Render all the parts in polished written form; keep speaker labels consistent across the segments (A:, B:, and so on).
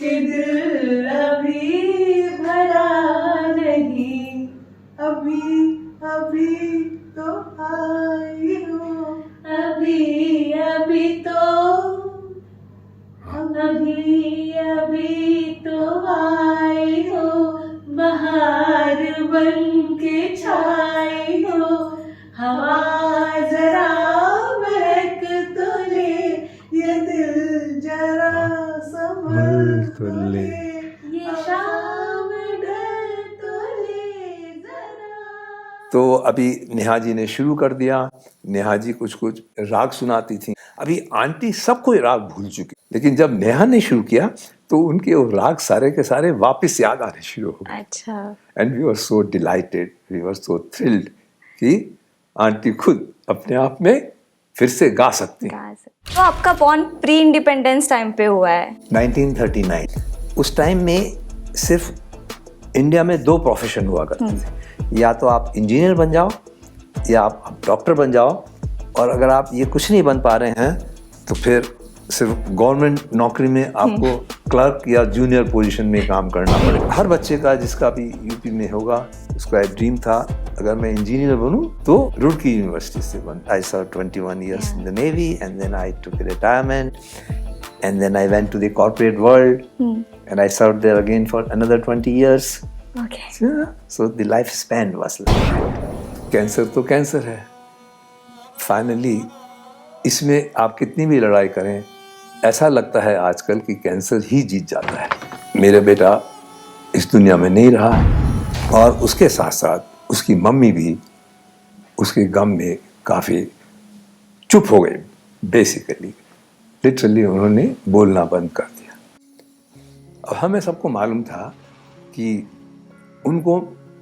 A: कि दिल अभी भरा नहीं, अभी अभी तो आई हो, अभी अभी तो, अभी अभी तो आई हो, बहार बन के छाई हो, हवा जरा महक तो ले, ये दिल जरा संभल तो ले, ये शाम ढल तो ले जरा।
B: तो अभी नेहा जी ने शुरू कर दिया। नेहा जी कुछ कुछ राग सुनाती थी। अभी आंटी सब कोई राग भूल चुकी, लेकिन जब नेहा ने शुरू किया तो उनके वो राग सारे के सारे वापस याद आने शुरू हो गए।
C: अच्छा।
B: And we were so delighted, we were so thrilled कि आंटी खुद अपने आप में फिर से गा सकती हैं।
C: तो आपका बॉर्न प्री इंडिपेंडेंस टाइम पे हुआ है
B: 1939। उस टाइम में सिर्फ इंडिया में 2 प्रोफेशन हुआ करते थे, या तो आप इंजीनियर बन जाओ या आप डॉक्टर बन जाओ, और अगर आप ये कुछ नहीं बन पा रहे हैं तो फिर सिर्फ गवर्नमेंट नौकरी में आपको क्लर्क या जूनियर पोजीशन में काम करना पड़ेगा। हर बच्चे का जिसका भी यूपी में होगा उसका एक ड्रीम था, अगर मैं इंजीनियर बनूं तो रुड़की यूनिवर्सिटी से बन। आई सर्व 21 years in the Navy and then I took a retirement and then I went to the corporate world and I served there again for another 20 years.
C: Okay.
B: So the lifespan was like that. Cancer तो cancer है, finally इसमें आप कितनी भी लड़ाई करें, ऐसा लगता है आजकल कि कैंसर ही जीत जाता है। मेरा बेटा इस दुनिया में नहीं रहा और उसके साथ साथ उसकी मम्मी भी उसके गम में काफ़ी चुप हो गई। बेसिकली लिटरली उन्होंने बोलना बंद कर दिया। अब हमें सबको मालूम था कि उनको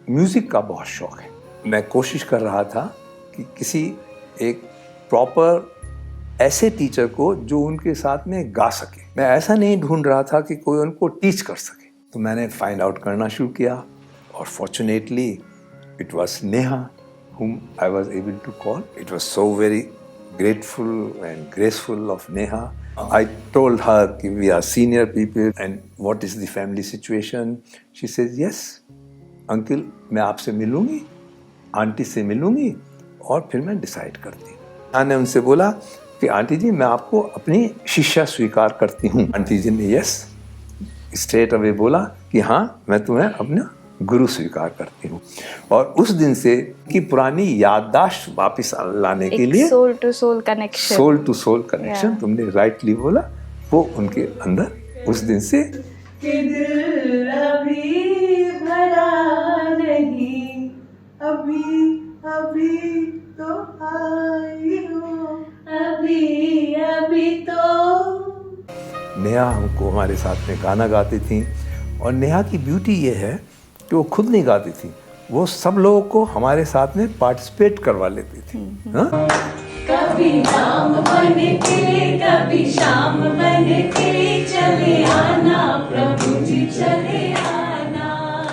B: म्यूज़िक का बहुत शौक़ है। मैं कोशिश कर रहा था कि किसी एक प्रॉपर ऐसे टीचर को जो उनके साथ में गा सके। मैं ऐसा नहीं ढूंढ रहा था कि कोई उनको टीच कर सके। तो मैंने फाइंड आउट करना शुरू किया और fortunately it was Neha whom I was able to call. It was so very grateful and graceful of Neha. I told her that we are senior people and what is the family situation. She says yes, uncle, मैं आपसे मिलूंगी, aunty से मिलूंगी और फिर मैं decide करती। मैंने उनसे बोला कि आंटी जी मैं आपको अपनी शिष्या स्वीकार करती हूँ। आंटी जी ने यस स्ट्रेट अवे बोला कि हाँ मैं तुम्हें अपना गुरु स्वीकार करती हूँ। और उस दिन से की पुरानी याददाश्त वापस लाने के लिए
C: सोल टू सोल कनेक्शन
B: तुमने राइटली बोला, वो उनके अंदर उस दिन से
A: कि दिल अभी भरा नहीं, अभी अभी तो आई हो, अभी अभी तो।
B: नेहा हमको हमारे साथ में गाना गाती थी और नेहा की ब्यूटी ये है कि वो खुद नहीं गाती थी, वो सब लोगों को हमारे साथ में पार्टिसिपेट करवा लेती थी।
A: कभी शाम बन के, कभी शाम बन के चले आना, प्रभु जी चले आना।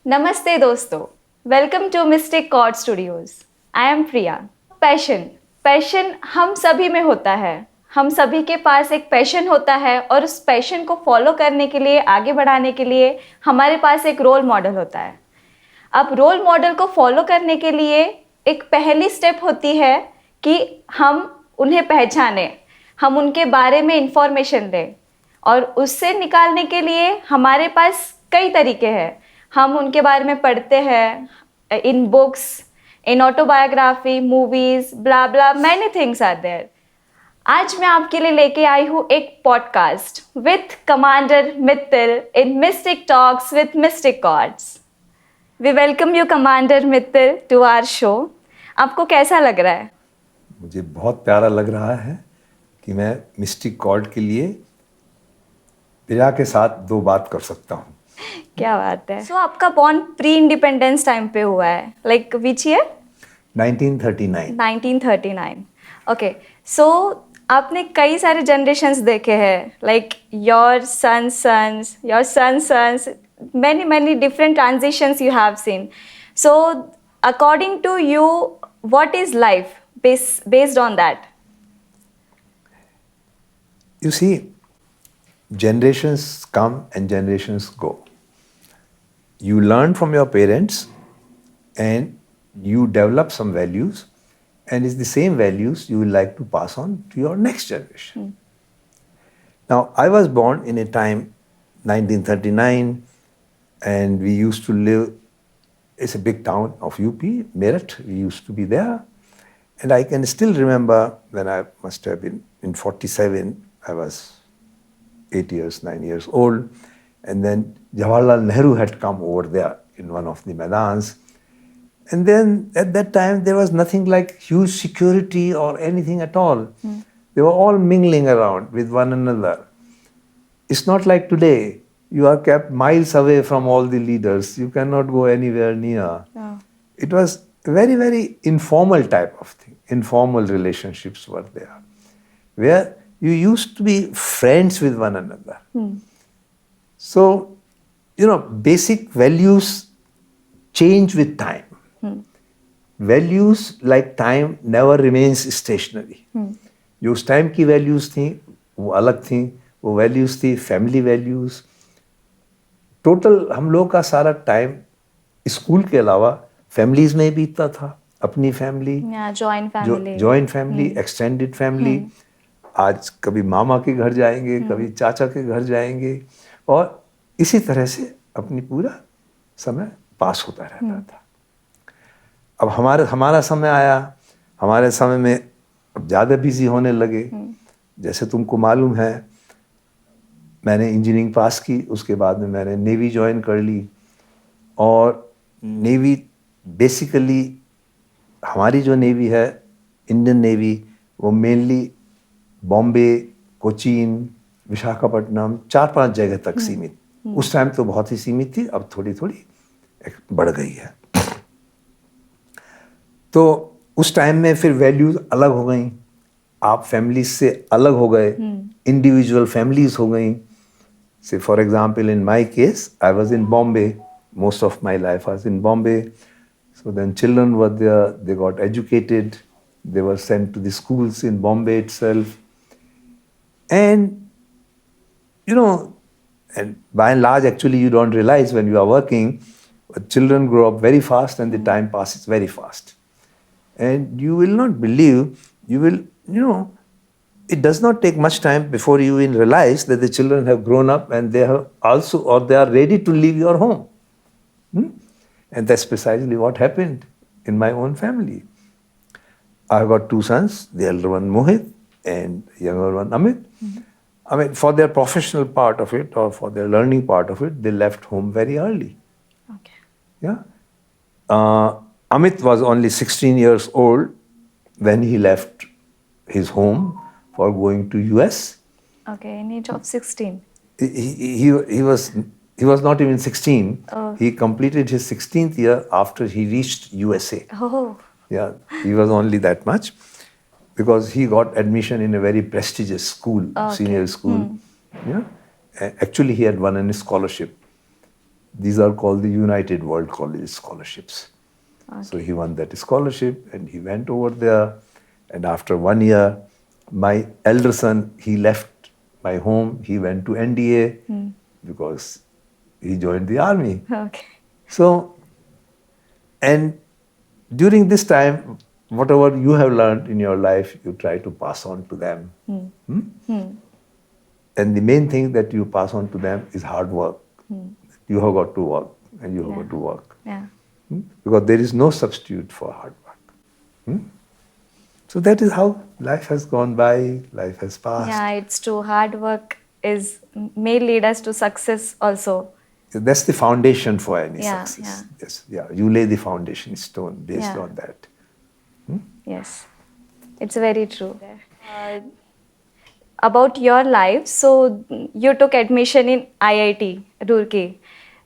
C: नमस्ते दोस्तों, welcome to mystic chord studios. I am Priya. Passion हम सभी में होता है, हम सभी के पास एक पैशन होता है और उस पैशन को फॉलो करने के लिए, आगे बढ़ाने के लिए हमारे पास एक रोल मॉडल होता है। अब रोल मॉडल को फॉलो करने के लिए एक पहली स्टेप होती है कि हम उन्हें पहचानें, हम उनके बारे में इंफॉर्मेशन लें, और उससे निकालने के लिए हमारे पास कई तरीके हैं। हम उनके बारे में पढ़ते हैं in books, in autobiography, movies, blah blah, many things are there. आज मैं आपके लिए लेके आई हूँ एक podcast with commander Mittal in mystic talks with mystic chords. We welcome you commander Mittal to our show. आपको कैसा लग रहा है?
B: मुझे बहुत प्यारा लग रहा है कि मैं मिस्टिक कॉर्ड के लिए प्रिया के साथ 2 बात कर सकता हूँ।
C: क्या बात है। आपका बॉर्न प्री इंडिपेंडेंस टाइम पे हुआ है, like which year? 1939। Okay, so आपने कई सारे जनरेशन्स देखे हैं, like your sons, many different transitions you have seen. So according to you, what is life based on that?
B: You see, generations come and generations go. You learn from your parents and you develop some values, and it's the same values you will like to pass on to your next generation. Now, I was born in a time, 1939, and we used to live, it's a big town of UP, Meerut, we used to be there. And I can still remember when I must have been in 47, I was 8 years, 9 years old. And then Jawaharlal Nehru had come over there in one of the Maidans. And then at that time, there was nothing like huge security or anything at all. They were all mingling around with one another. It's not like today. You are kept miles away from all the leaders. You cannot go anywhere near.
C: Oh.
B: It was a very, very informal type of thing. Informal relationships were there, where you used to be friends with one another. So, basic values change with time. Values like time never remains stationary. जो उस time की values थी वो अलग थी. वो values थी family values. Total हम लोग का सारा टाइम स्कूल के अलावा फैमिलीज में बीतता था. अपनी family, joint family, extended family. आज कभी मामा के घर जाएंगे, कभी चाचा के घर जाएंगे, और इसी तरह से अपनी पूरा समय पास होता रहता था. अब हमारा समय आया. हमारे समय में अब ज़्यादा बिजी होने लगे. जैसे तुमको मालूम है, मैंने इंजीनियरिंग पास की, उसके बाद में मैंने नेवी ज्वाइन कर ली. और नेवी बेसिकली हमारी जो नेवी है, इंडियन नेवी, वो मेनली बॉम्बे, कोचीन, विशाखापट्टनम, 4-5 जगह तक सीमित. उस टाइम तो बहुत ही सीमित थी, अब थोड़ी थोड़ी बढ़ गई है. तो उस टाइम में फिर वैल्यूज अलग हो गई. आप फैमिली से अलग हो गए, इंडिविजुअल फैमिलीज हो गई. से for example in my case, I was in Bombay. Most of my life was in Bombay. So then children were there, they got educated, they were sent to the schools in Bombay itself. And, and by and large, actually, you don't realize when you are working, but children grow up very fast and the time passes very fast. And you will not believe, it does not take much time before you will realize that the children have grown up and they have also, or they are ready to leave your home. And that's precisely what happened in my own family. I've got 2 sons, the elder one Mohit and the younger one Amit. I mean, for their professional part of it or for their learning part of it, they left home very early.
C: Okay.
B: Yeah. Amit was only 16 years old when he left his home for going to US.
C: Okay, in age of 16.
B: He was not even 16.
C: Oh.
B: He completed his 16th year after he reached USA.
C: Oh.
B: Yeah, he was only that much because he got admission in a very prestigious school, senior school. Yeah, actually he had won a scholarship. These are called the United World College scholarships.
C: Okay.
B: So he won that scholarship and he went over there. And after 1 year, my elder son, he left my home. He went to NDA because he joined the army.
C: Okay.
B: So, and during this time, whatever you have learned in your life, you try to pass on to them. And the main thing that you pass on to them is hard work. You have got to work and you have got to work.
C: Yeah.
B: Because there is no substitute for hard work. So that is how life has gone by, life has passed.
C: Yeah, it's true. Hard work may lead us to success also.
B: That's the foundation for any
C: Yeah,
B: success. Yes, yeah. You lay the foundation stone based on that.
C: Yes, it's very true. About your life, so you took admission in IIT Roorkee.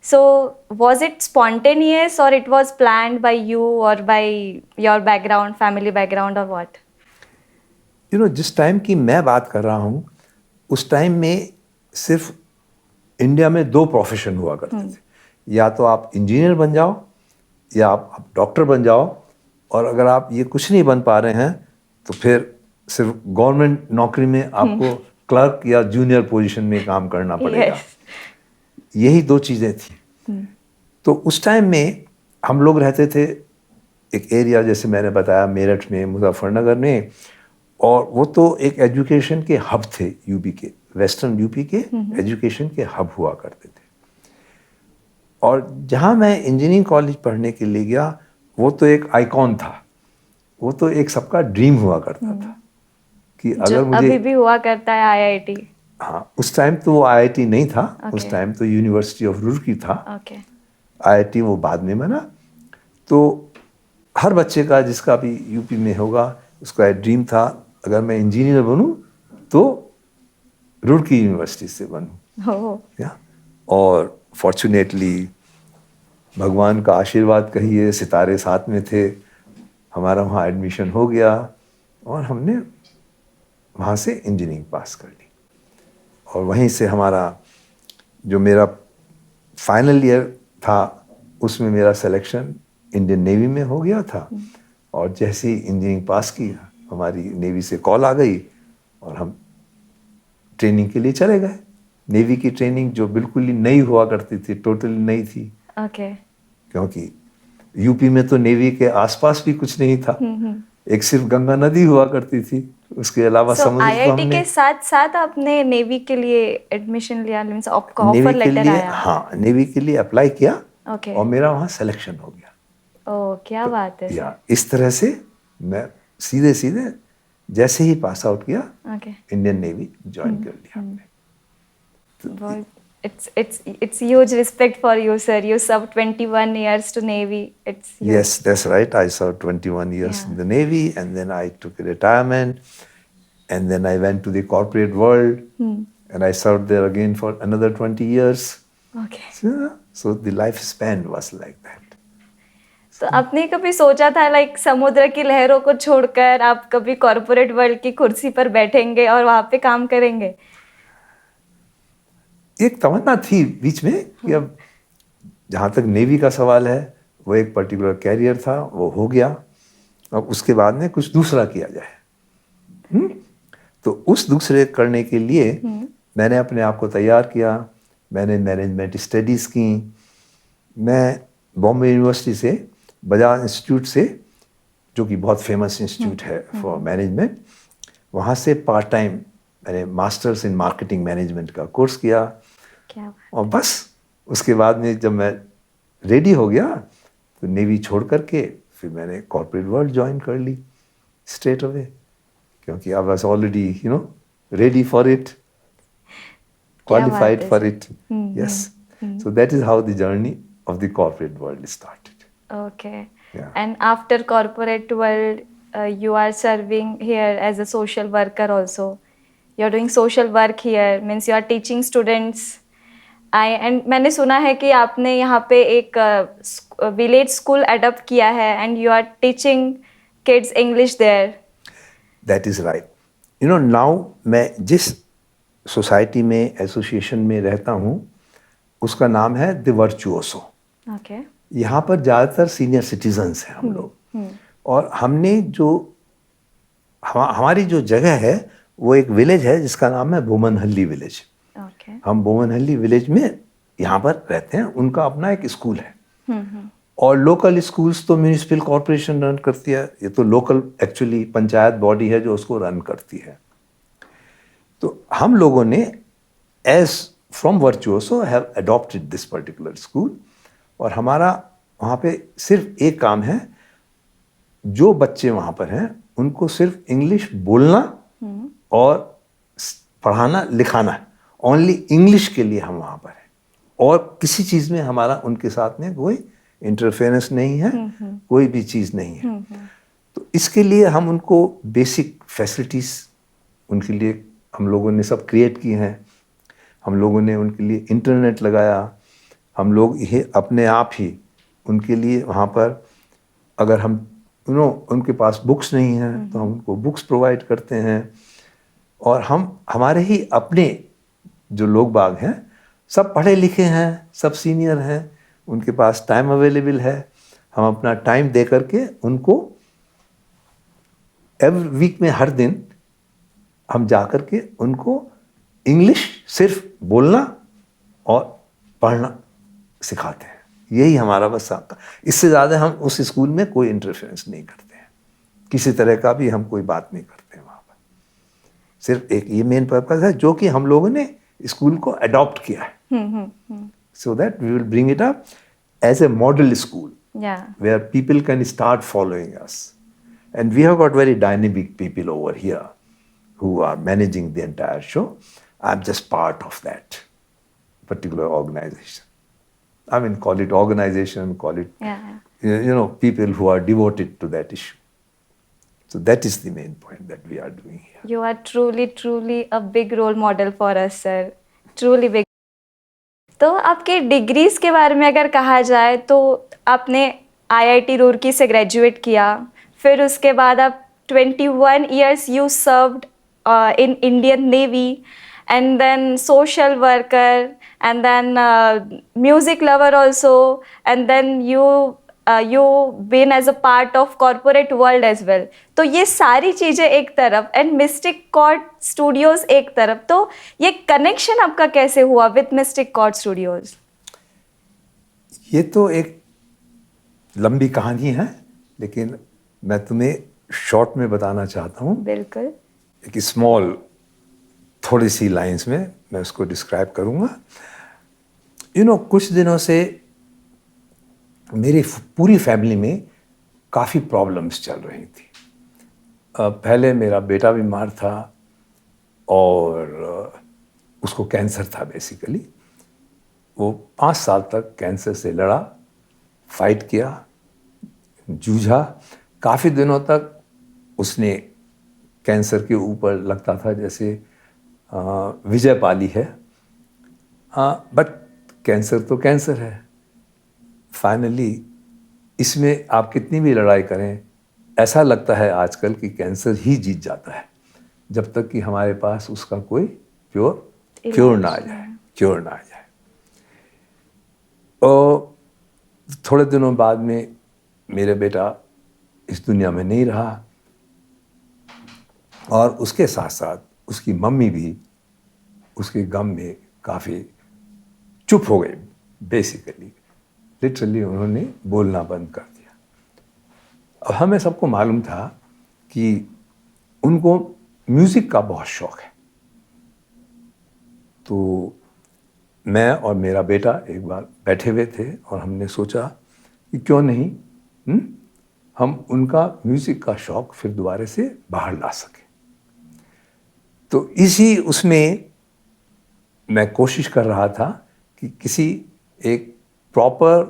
C: So was it spontaneous or it was planned by you or by your background, family background or what?
B: जिस time की मैं बात कर रहा हूँ, उस time में सिर्फ इंडिया में 2 प्रोफेशन हुआ करते थे. या तो आप इंजीनियर बन जाओ या आप डॉक्टर बन जाओ, और अगर आप ये कुछ नहीं बन पा रहे हैं तो फिर सिर्फ गवर्नमेंट नौकरी में आपको क्लर्क या जूनियर पोजीशन में काम करना पड़ेगा।
C: Yes.
B: यही दो चीज़ें थी। तो उस टाइम में हम लोग रहते थे एक एरिया, जैसे मैंने बताया, मेरठ में, मुजफ्फरनगर में, और वो तो एक एजुकेशन के हब थे यूपी के, वेस्टर्न यूपी के एजुकेशन के हब हुआ करते थे। और जहाँ मैं इंजीनियरिंग कॉलेज पढ़ने के लिए गया, वो तो एक आइकॉन था, वो तो एक सबका ड्रीम हुआ करता था कि
C: जो
B: अगर मुझे,
C: अभी भी हुआ करता है आईआईटी।
B: हाँ, उस टाइम तो वो आईआईटी नहीं था, उस
C: Okay.
B: टाइम तो यूनिवर्सिटी ऑफ रुड़की था।
C: ओके।
B: आईआईटी वो बाद में बना। तो हर बच्चे का, जिसका भी यूपी में होगा, उसका एक ड्रीम था, अगर मैं इंजीनियर बनूं तो रुड़की यूनिवर्सिटी से बनूं।
C: ओह,
B: या और फॉर्चुनेटली भगवान का आशीर्वाद कहिए, सितारे साथ में थे, हमारा वहाँ एडमिशन हो गया और हमने वहाँ से इंजीनियरिंग पास कर ली। और वहीं से हमारा जो मेरा फाइनल ईयर था, उसमें मेरा सिलेक्शन इंडियन नेवी में हो गया था। और जैसे ही इंजीनियरिंग पास की, हमारी नेवी से कॉल आ गई और हम ट्रेनिंग के लिए चले गए। नेवी की ट्रेनिंग जो बिल्कुल ही नई हुआ करती थी, टोटली नई थी,
C: ओके।
B: क्योंकि यूपी में तो नेवी के आसपास भी कुछ नहीं था। एक सिर्फ गंगा नदी हुआ करती थी, उसके अलावा
C: सो
B: समुद्र तो
C: आईआईटी
B: हमने
C: के साथ साथ आपने नेवी के लिए एडमिशन लिया, मींस आपका
B: नेवी
C: ऑफर
B: के
C: लेटर
B: लिए,
C: आया?
B: हाँ, नेवी के लिए अप्लाई किया
C: ओके।
B: और मेरा वहाँ सिलेक्शन हो गया।
C: ओह, क्या बात है
B: या इस तरह से मैं सीधे सीधे जैसे ही पास आउट किया,
C: sir. Okay.
B: Indian navy join कर लिया हमने।
C: Well, it's huge respect for you, sir. You served 21 years to Navy. It's huge.
B: Yes, that's right. I served 21 years
C: Yeah.
B: in the Navy, and then I took a retirement, and then I went to the corporate world, and I served there again for another 20 years.
C: Okay.
B: So the lifespan was like that.
C: तो आपने कभी सोचा था like समुद्र की लहरों को छोड़कर आप कभी कॉर्पोरेट वर्ल्ड की कुर्सी पर बैठेंगे और वहां पे काम करेंगे?
B: एक तमन्ना थी बीच में कि अब जहाँ तक नेवी का सवाल है, वो एक पर्टिकुलर कैरियर था, वो हो गया, अब उसके बाद में कुछ दूसरा किया जाए। तो उस दूसरे करने के लिए मैंने अपने आप को तैयार किया। मैंने मैनेजमेंट स्टडीज़ की। मैं बॉम्बे यूनिवर्सिटी से, बजाज इंस्टीट्यूट से, जो कि बहुत फेमस इंस्टीट्यूट है फॉर मैनेजमेंट, वहाँ से पार्ट टाइम मैंने मास्टर्स इन मार्केटिंग मैनेजमेंट का कोर्स किया।
C: क्या बात।
B: और बस उसके बाद में जब मैं रेडी हो गया, तो नेवी छोड़ करके फिर मैंने कॉर्पोरेट वर्ल्ड ज्वाइन कर ली स्ट्रेट अवे, क्योंकि I was already ready for it, qualified for it. Yes, so that is how the journey of the corporate world started.
C: Okay.
B: Yeah.
C: And after corporate world, you are serving here as a social worker also. You're doing social work here, means you are teaching students. And मैंने सुना है कि आपने यहाँ पे एक village school adopt किया है and you are teaching kids English there.
B: That is right. Now मैं जिस सोसाइटी में, एसोसिएशन में रहता हूँ, उसका नाम है द वर्चुओसो।
C: Okay.
B: यहाँ पर ज़्यादातर सीनियर सिटीजन्स हैं हम लोग। और हमने जो हमारी जो जगह है, वो एक विलेज है जिसका नाम है बोमनहल्ली विलेज।
C: Okay.
B: हम बोमनहल्ली विलेज में यहाँ पर रहते हैं। उनका अपना एक स्कूल है। और लोकल स्कूल्स तो म्यूनिसिपल कॉरपोरेशन रन करती है, ये तो लोकल एक्चुअली पंचायत बॉडी है जो उसको रन करती है। तो हम लोगों ने as from virtuoso have adopted this particular school. और हमारा वहाँ पे सिर्फ एक काम है, जो बच्चे वहाँ पर हैं उनको सिर्फ इंग्लिश बोलना और पढ़ाना लिखाना है। ओनली इंग्लिश के लिए हम वहाँ पर हैं, और किसी चीज़ में हमारा उनके साथ में कोई इंटरफेरेंस नहीं है, कोई भी चीज़ नहीं है। तो इसके लिए हम उनको बेसिक फैसिलिटीज़ उनके लिए हम लोगों ने सब क्रिएट की हैं। हम लोगों ने उनके लिए इंटरनेट लगाया। हम लोग ये अपने आप ही उनके लिए वहाँ पर, अगर हम उनके पास बुक्स नहीं हैं तो हम उनको बुक्स प्रोवाइड करते हैं। और हम हमारे ही अपने जो लोग बाग हैं, सब पढ़े लिखे हैं, सब सीनियर हैं, उनके पास टाइम अवेलेबल है। हम अपना टाइम दे करके उनको एवरी वीक में हर दिन हम जा कर के उनको इंग्लिश सिर्फ बोलना और पढ़ना सिखाते हैं, यही हमारा बस इससे ज़्यादा हम उस स्कूल में कोई इंटरफेरेंस नहीं करते हैं, किसी तरह का भी हम कोई बात नहीं करते हैं वहाँ पर। सिर्फ एक ये मेन पर्पस है जो कि हम लोगों ने स्कूल को अडॉप्ट किया है, so that we will bring it up as a model school where people can start following us. And we have got very dynamic people over here who are managing the entire show. I'm just part of that particular organization. I mean, call it organization, call it, people who are devoted to that issue. So that is the main point that we are doing here.
C: You are truly a big role model for us, sir. Truly big. तो आपके degrees के बारे में अगर कहा जाए तो आपने IIT रुड़की से ग्रेजुएट किया, फिर उसके बाद आप 21 years you served in Indian Navy, and then social worker, and then music lover also, and then you been as a part of corporate world as well. तो ये सारी चीज़ें एक तरफ एंड मिस्टिक कॉर्ड स्टूडियोज एक तरफ, तो ये कनेक्शन आपका कैसे हुआ विद मिस्टिक कॉर्ड स्टूडियोज?
B: ये तो एक लंबी कहानी है, लेकिन मैं तुम्हें शॉर्ट में बताना चाहता हूँ।
C: बिल्कुल।
B: एक स्मॉल थोड़ी सी लाइंस में मैं उसको डिस्क्राइब करूँगा। कुछ दिनों से मेरी पूरी फैमिली में काफ़ी प्रॉब्लम्स चल रही थी। पहले मेरा बेटा बीमार था और उसको कैंसर था बेसिकली। वो 5 साल तक कैंसर से लड़ा, फाइट किया, जूझा। काफ़ी दिनों तक उसने कैंसर के ऊपर लगता था जैसे विजय पाली है, बट कैंसर तो कैंसर है। फाइनली इसमें आप कितनी भी लड़ाई करें, ऐसा लगता है आजकल कि कैंसर ही जीत जाता है, जब तक कि हमारे पास उसका कोई क्योर ना आ जाए। और थोड़े दिनों बाद में मेरा बेटा इस दुनिया में नहीं रहा, और उसके साथ साथ उसकी मम्मी भी उसके गम में काफ़ी चुप हो गई। बेसिकली लिटरली उन्होंने बोलना बंद कर दिया। अब हमें सबको मालूम था कि उनको म्यूज़िक का बहुत शौक़ है। तो मैं और मेरा बेटा एक बार बैठे हुए थे और हमने सोचा कि क्यों नहीं हम उनका म्यूज़िक का शौक़ फिर दोबारा से बाहर ला सकें। तो इसी उसमें मैं कोशिश कर रहा था कि किसी एक प्रॉपर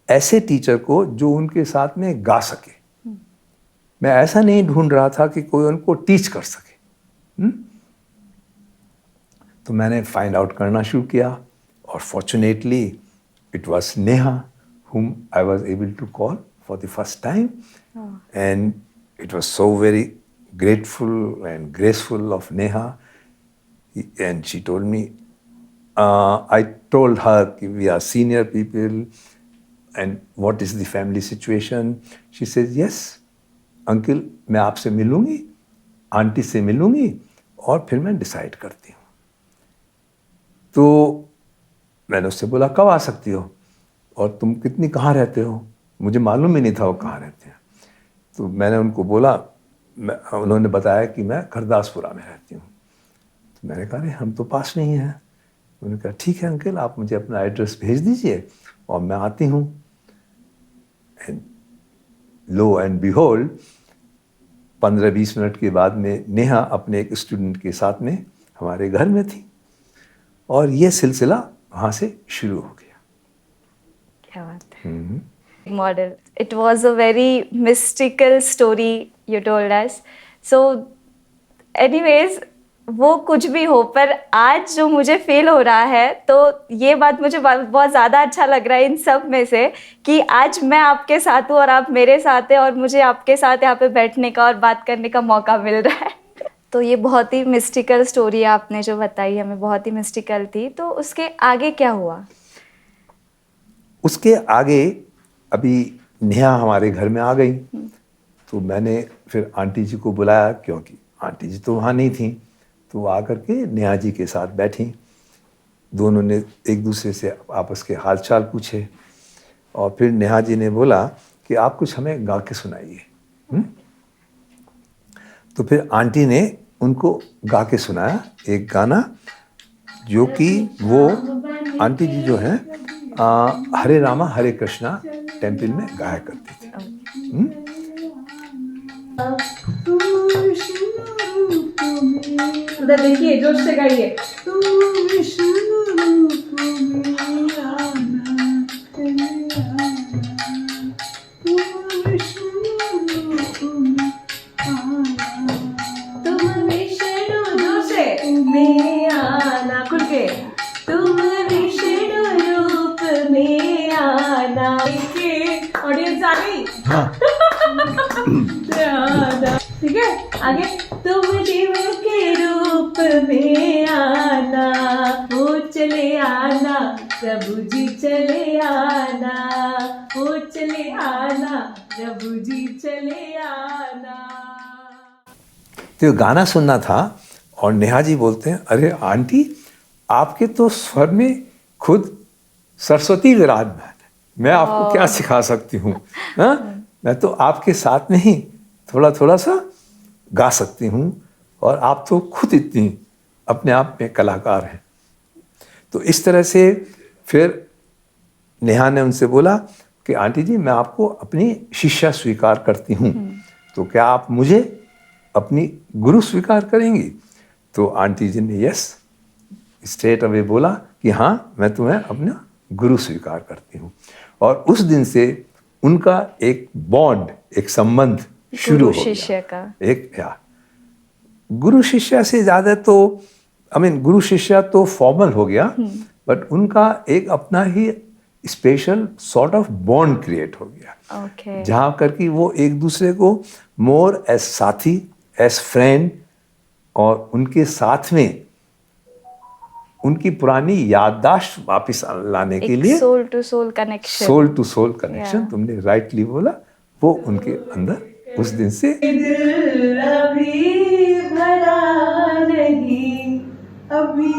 B: ऐसे टीचर को जो उनके साथ में गा सके। मैं ऐसा नहीं ढूंढ रहा था कि कोई उनको टीच कर सके। तो मैंने फाइंड आउट करना शुरू किया, और fortunately it was Neha whom I was able to call for the first time. And it was so very grateful and graceful of Neha. And she told me, I told her we are senior people and what is the family situation. She says, yes, uncle, मैं आपसे मिलूंगी, aunty से मिलूंगी, और फिर मैं decide करती हूँ। तो मैंने उससे बोला कब आ सकती हो, और तुम कितनी कहाँ रहते हो? मुझे मालूम ही नहीं था वो कहाँ रहते हैं। तो मैंने उनको बोला, उन्होंने बताया कि मैं गुरदासपुरा में रहती हूँ। तो मैंने कहा अरे हम तो पास नहीं हैं। उन्होंने कहा ठीक है अंकल, आप मुझे अपना एड्रेस भेज दीजिए और मैं आती हूँ। And low and behold 15-20 minute के बाद में नेहा अपने एक स्टूडेंट के साथ में हमारे घर में थी, और ये सिलसिला वहाँ से शुरू हो गया।
C: क्या बात है। Model. It was a very mystical story you told us. So, anyways, वो कुछ भी हो, पर आज जो मुझे फील हो रहा है, तो ये बात मुझे बहुत ज़्यादा अच्छा लग रहा है इन सब में से, कि आज मैं आपके साथ हूँ और आप मेरे साथ हैं, और मुझे आपके साथ यहाँ पे बैठने का और बात करने का मौका मिल रहा है। तो ये बहुत ही मिस्टिकल स्टोरी आपने जो बताई हमें, बहुत ही मिस्टिकल थी। तो उसके आगे क्या हुआ?
B: उसके आगे अभी नेहा हमारे घर में आ गई, तो मैंने फिर आंटी जी को बुलाया, क्योंकि आंटी जी तो वहाँ नहीं थी। तो वो आकर के नेहा जी के साथ बैठी, दोनों ने एक दूसरे से आपस के हालचाल पूछे और फिर नेहा जी ने बोला कि आप कुछ हमें गा के सुनाइए। तो फिर आंटी ने उनको गा के सुनाया एक गाना, जो कि वो आंटी जी जो हैं हरे रामा हरे कृष्णा टेम्पल में गाया करती थी।
A: उधर देखिए, जोश से गाइए। ऑडियंस आ गई?
B: हाँ।
A: ठीक है, आगे। तुम शिव के रूप में आना, वो चले आना, प्रभु जी चले आना, वो चले आना, प्रभु जी चले आना।
B: तो गाना सुनना था और नेहा जी बोलते हैं, अरे आंटी आपके तो स्वर में खुद सरस्वती विराजमान है, मैं आपको क्या सिखा सकती हूँ। मैं तो आपके साथ में ही थोड़ा थोड़ा सा गा सकती हूँ और आप तो खुद इतनी अपने आप में कलाकार हैं। तो इस तरह से फिर नेहा ने उनसे बोला कि आंटी जी मैं आपको अपनी शिष्या स्वीकार करती हूँ, तो क्या आप मुझे अपनी गुरु स्वीकार करेंगी? तो आंटी जी ने यस स्ट्रेट अवे बोला कि हाँ मैं तुम्हें अपना गुरु स्वीकार करती हूँ। और उस दिन से उनका एक बॉन्ड, एक संबंध शुरू हो गया।
C: शिष्य का
B: एक गुरु शिष्य से ज्यादा तो गुरु शिष्य तो फॉर्मल हो गया, बट उनका एक अपना ही special sort of bond create हो गया, जहाँ करके वो एक दूसरे को मोर एज साथी, एज फ्रेंड, और उनके साथ में उनकी पुरानी याददाश्त वापस लाने के लिए
C: सोल टू सोल कनेक्शन,
B: तुमने राइटली बोला, वो उनके अंदर उस दिन से।
A: दिल अभी भरा नहीं, अभी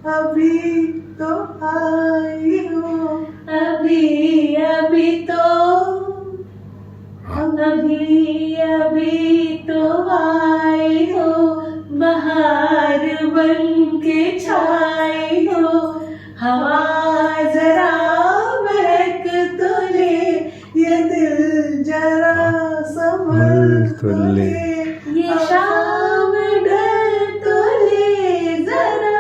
A: अभी तो आई हो, अभी अभी तो, अभी अभी तो आई हो, बहार बन के छाई हो, हवा जरा महक तो ले, ये दिल जरा संभल तो ले, ये शाम ढल तो ले जरा,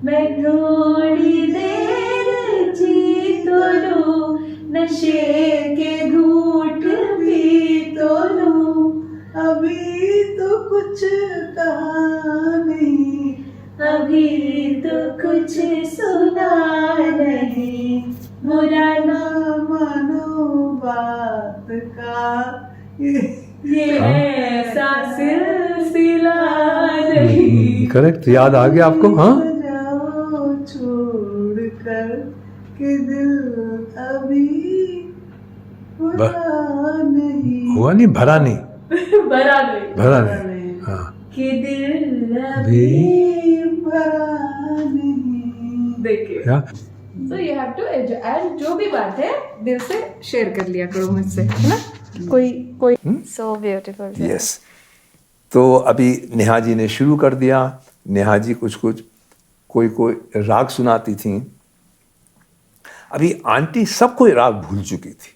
A: मैं थोड़ी देर जी तो लूं, नशे के घूंट पी तो लूं, अभी तो कुछ कहा नहीं, अभी तो कुछ सुना नहीं, बुरा ना मानो बात का, ये ऐसा सिलसिला नहीं।
B: करेक्ट, याद आ गया आपको? हाँ,
A: जाओ छोड़ कर के दिल अभी भरा नहीं,
B: हुआ नहीं, भरा नहीं,
A: भरा नहीं,
B: हाँ,
A: कि दिल अभी भरा नहीं। देखिए, तो यू हैव टू एंड जो भी बात है दिल से शेयर कर लिया करो मुझसे, है ना? कोई
C: सो ब्यूटीफुल।
B: यस। तो अभी नेहा जी ने शुरू कर दिया। नेहा जी कुछ कोई राग सुनाती थी। अभी आंटी सब कोई राग भूल चुकी थी,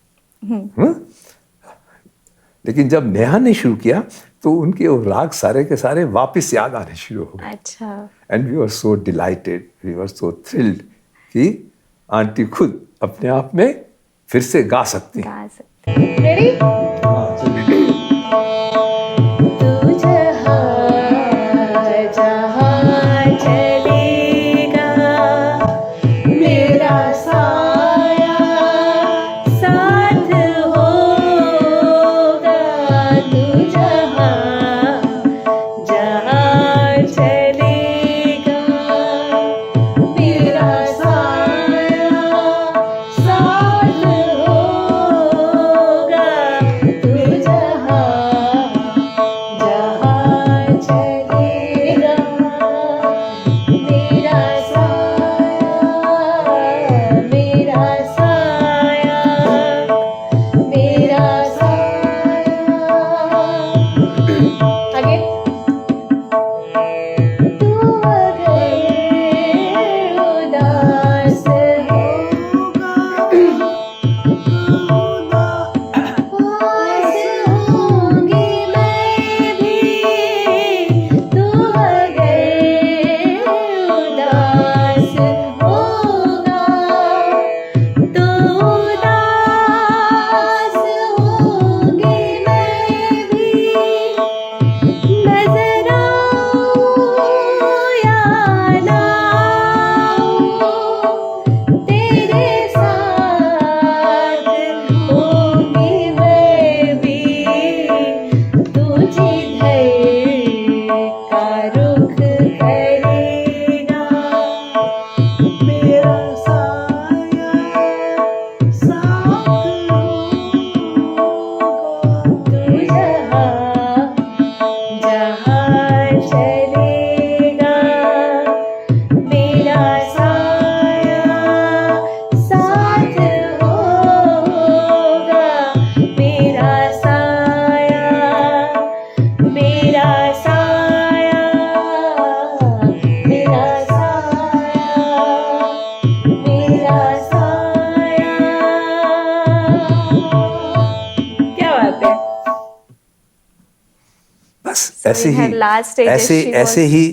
B: लेकिन जब नेहा ने शुरू किया तो उनके वो राग सारे के सारे वापस याद आने शुरू हो गए।
C: अच्छा।
B: And we were so delighted, we were so thrilled कि आंटी खुद अपने आप में फिर से गा सकती हैं।
A: रेडी? आना, तेरे साथ होंगी मैं भी, तुझे धर का रुख करेगा मेरा साया साथ होगा, तू जहाँ चलेगा मेरा साया साथ होगा, मेरा साया, मेरा साया, मेरा साया, मेरा साया। क्या बात है।
B: बस ऐसे
C: in
B: he
C: her last stages
B: ऐसे
C: she
B: ऐसे
C: was-
B: ही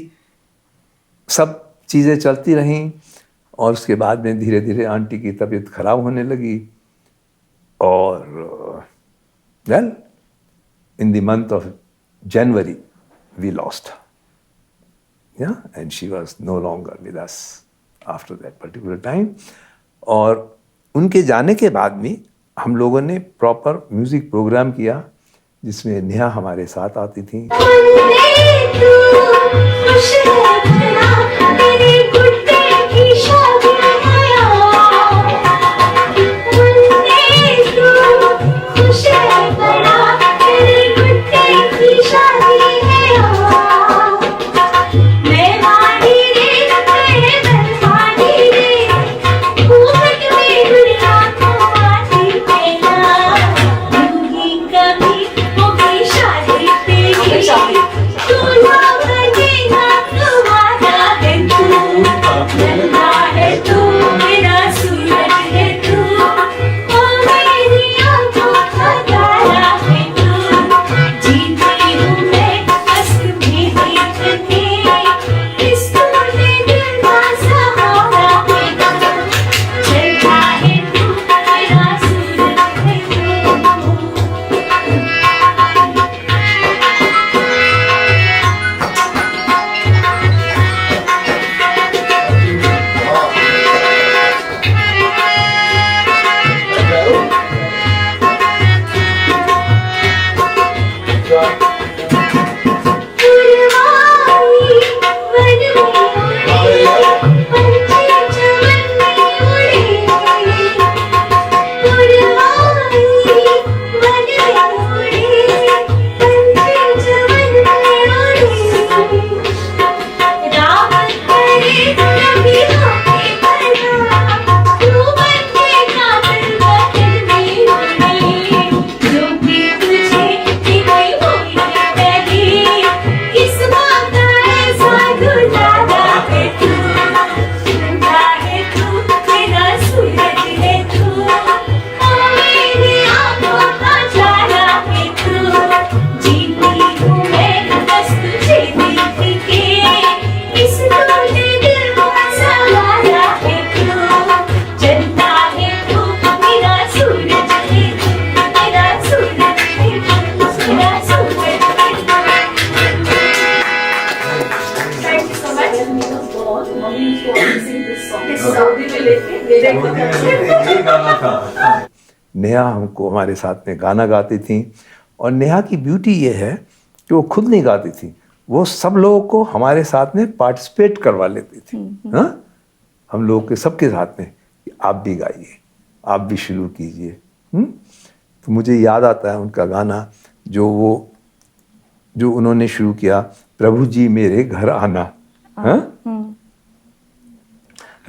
B: सब चीज़ें चलती रहीं और उसके बाद में धीरे धीरे आंटी की तबीयत खराब होने लगी और well in the month of January we lost and she was no longer with us after that particular time. और उनके जाने के बाद में हम लोगों ने प्रॉपर म्यूज़िक प्रोग्राम किया जिसमें नेहा हमारे साथ आती थी। नेहा हमको हमारे साथ में गाना गाती थी और नेहा की ब्यूटी ये है कि वो खुद नहीं गाती थी, वो सब लोगों को हमारे साथ में पार्टिसिपेट करवा लेती थी। हाँ, हम लोग के सबके साथ में आप भी गाइए, आप भी शुरू कीजिए। तो मुझे याद आता है उनका गाना जो उन्होंने शुरू किया, प्रभु जी मेरे घर आना, हाँ,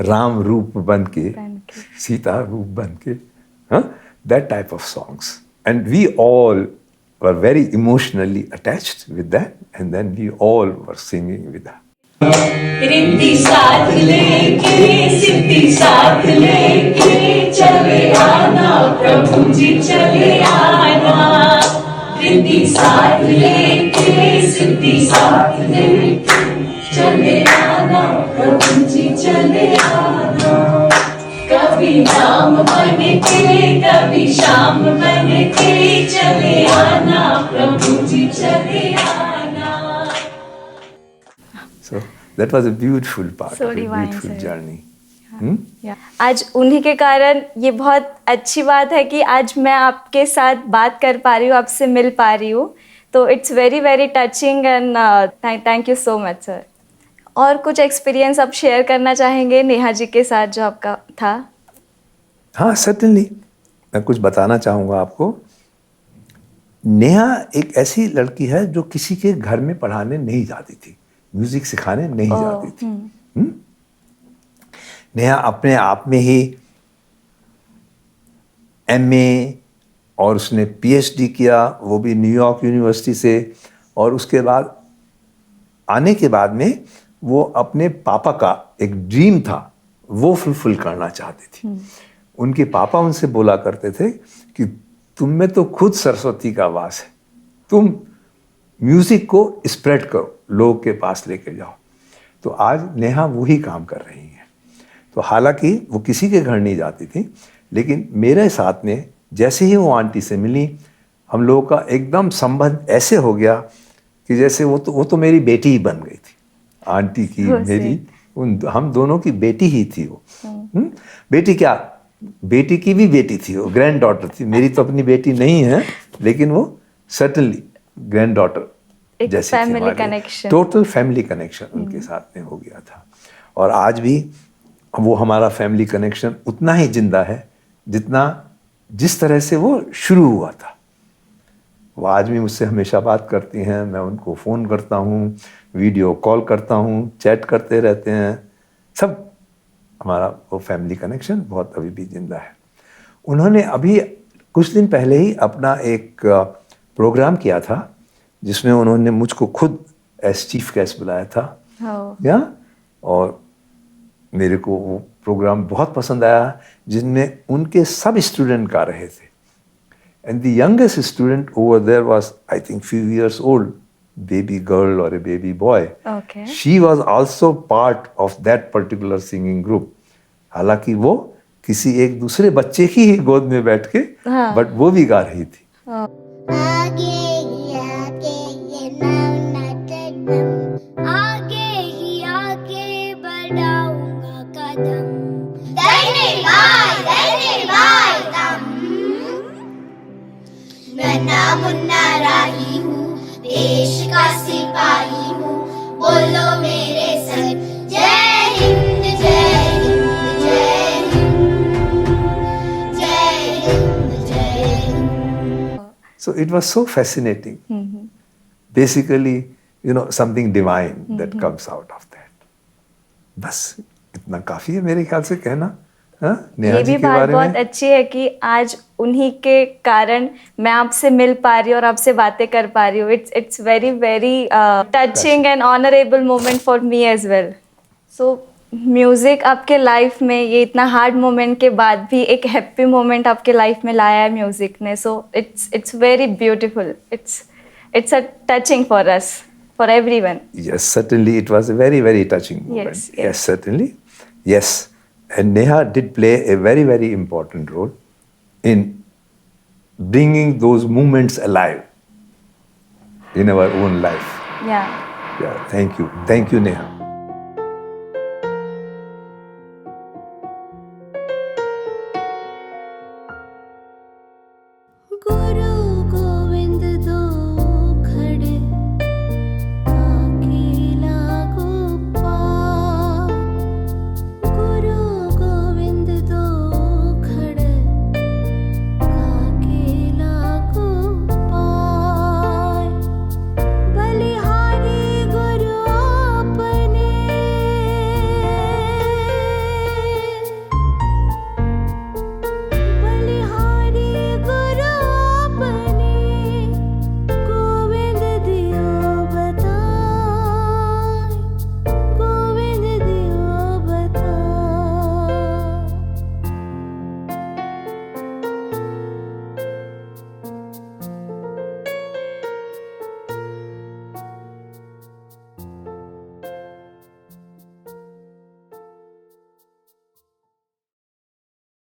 B: राम रूप बन के सीता रूप बन के, हाँ, that type of songs, and we all were very emotionally attached with that, and then we all were singing with that.
A: Riddhi साथ लेके सिद्धि साथ लेके चले आना, प्रभु जी चले आना, रिद्धि साथ लेके सिद्धि साथ लेके चले आना, प्रभु जी चले आना, कभी नाम बन के कभी शाम बन के चले आना, प्रभु जी चले आना।
B: So That was a beautiful part
C: So
B: of a
C: divine,
B: beautiful
C: sir.
B: journey.
C: आज उन्हीं के कारण ये बहुत अच्छी बात है कि आज मैं आपके साथ बात कर पा रही हूँ, आपसे मिल पा रही हूँ, तो it's very very touching and thank you so much sir. और कुछ एक्सपीरियंस आप शेयर करना चाहेंगे नेहा जी के साथ जो आपका था?
B: हाँ, certainly. मैं कुछ बताना चाहूँगा आपको. नेहा एक ऐसी लड़की है जो किसी के घर में पढ़ाने नहीं जाती थी, म्यूजिक सिखाने नहीं जाती थी. नेहा अपने आप में ही एमए और उसने पीएचडी किया, वो भी न्यूयॉर्क यूनिवर्सिटी से. और उसके बाद आने के बाद में वो अपने पापा का एक ड्रीम था वो फुलफिल करना चाहती थी. उनके पापा उनसे बोला करते थे कि तुम में तो खुद सरस्वती का वास है, तुम म्यूजिक को स्प्रेड करो, लोगों के पास लेके जाओ. तो आज नेहा वही काम कर रही है. तो हालांकि वो किसी के घर नहीं जाती थी, लेकिन मेरे साथ में जैसे ही वो आंटी से मिली, हम लोगों का एकदम संबंध ऐसे हो गया कि जैसे वो तो मेरी बेटी ही बन गई थी. आंटी की मेरी हम दोनों की बेटी ही थी वो. बेटी क्या, बेटी की भी बेटी थी, वो ग्रैंड डॉटर थी. मेरी तो अपनी बेटी नहीं है, लेकिन वो सर्टनली ग्रैंड डॉटर जैसी थी.
C: Family connection,
B: total family connection उनके साथ में हो गया था. और आज भी वो हमारा फैमिली कनेक्शन उतना ही जिंदा है जिस तरह से वो शुरू हुआ था. वो आज भी मुझसे हमेशा बात करती हैं, मैं उनको फ़ोन करता हूँ, वीडियो कॉल करता हूँ, चैट करते रहते हैं. सब हमारा वो फैमिली कनेक्शन बहुत अभी भी जिंदा है. उन्होंने अभी कुछ दिन पहले ही अपना एक प्रोग्राम किया था जिसमें उन्होंने मुझको खुद एज चीफ गेस्ट बुलाया था. और मेरे को वो प्रोग्राम बहुत पसंद आया, जिनमें उनके सब स्टूडेंट गा रहे थे. And the youngest student over there was I think few years old, baby girl or a baby boy.
C: Okay.
B: She was also part of that particular singing group. हालांकि वो किसी एक दूसरे बच्चे की ही गोद में बैठ के बट वो भी गा रही थी.
D: आगे बढ़ाऊंगा कदम, नन्हा मुन्ना राही हूँ, देश का सिपाही हूँ, बोलो मेरे संग जय हिंद जय हिंद जय हिंद जय हिंद जय Hind.
B: So it was so fascinating. Basically, something divine that comes out of that. बस इतना काफी है मेरे ख्याल से कहना. नेहा
C: ये
B: जी
C: भी
B: के
C: बात
B: बारे
C: बहुत
B: में
C: अच्छी है कि आज उन्हीं के कारण मैं आपसे मिल पा रही हूँ और आपसे बातें कर पा रही हूँ. It's very very touching and honourable moment for me as well. So music आपके लाइफ में ये इतना हार्ड मोमेंट के बाद भी एक हैप्पी मोमेंट आपके लाइफ में लाया है म्यूजिक ने. So it's very beautiful. It's a touching for us, for everyone.
B: Yes, certainly it was a very, very touching moment. Yes, certainly. Yes. And Neha did play a very, very important role in bringing those moments alive in our own life.
C: Yeah.
B: Yeah, thank you. Thank you, Neha.